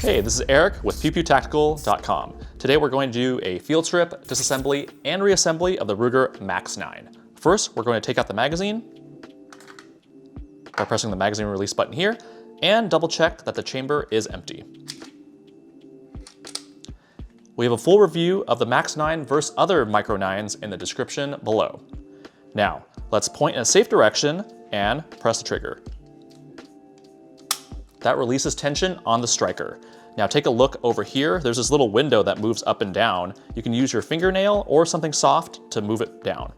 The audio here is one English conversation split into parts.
Hey, this is Eric with pewpewtactical.com. Today we're going to do a field strip, disassembly, and reassembly of the Ruger Max 9. First, we're going to take out the magazine by pressing the magazine release button here and double check that the chamber is empty. We have a full review of the Max 9 versus other Micro 9s in the description below. Now, let's point in a safe direction and press the trigger. That releases tension on the striker. Now take a look over here. There's this little window that moves up and down. You can use your fingernail or something soft to move it down.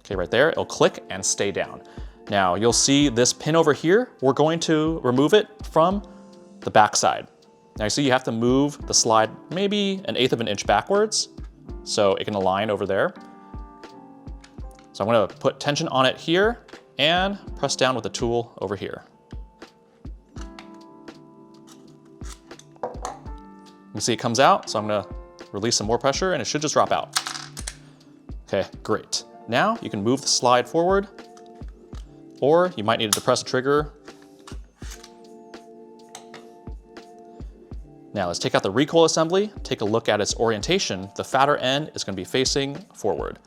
Okay, right there, it'll click and stay down. Now you'll see this pin over here. We're going to remove it from the back side. Now you see you have to move the slide maybe 1/8 of an inch backwards so it can align over there. So I'm gonna put tension on it here and press down with the tool over here. You can see it comes out, so I'm gonna release some more pressure and it should just drop out. Okay, great. Now you can move the slide forward, or you might need to press the trigger. Now let's take out the recoil assembly, take a look at its orientation. The fatter end is gonna be facing forward.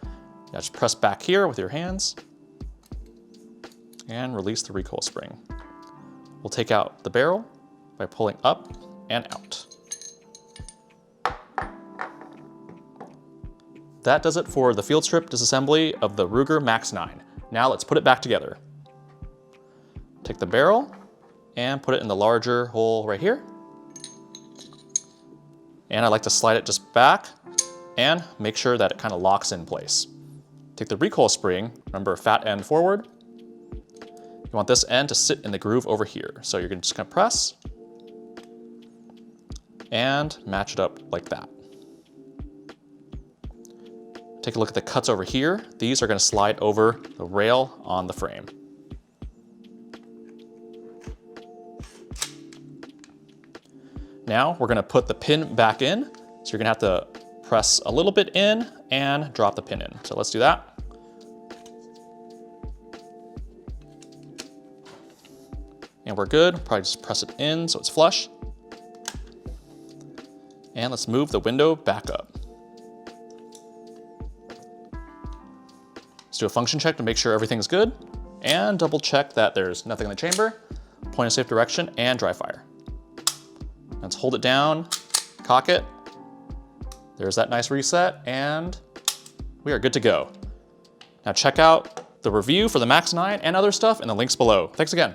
Now just press back here with your hands and release the recoil spring. We'll take out the barrel by pulling up and out. That does it for the field strip disassembly of the Ruger Max 9. Now let's put it back together. Take the barrel and put it in the larger hole right here. And I like to slide it just back and make sure that it kind of locks in place. Take the recoil spring, remember fat end forward. You want this end to sit in the groove over here. So you're just gonna press and match it up like that. Take a look at the cuts over here. These are gonna slide over the rail on the frame. Now we're gonna put the pin back in. So you're gonna have to press a little bit in and drop the pin in. So let's do that. And we're good, probably just press it in so it's flush. And let's move the window back up. Let's do a function check to make sure everything's good and double check that there's nothing in the chamber. Point in safe direction and dry fire. Let's hold it down, cock it. There's that nice reset and we are good to go. Now check out the review for the Max 9 and other stuff in the links below. Thanks again.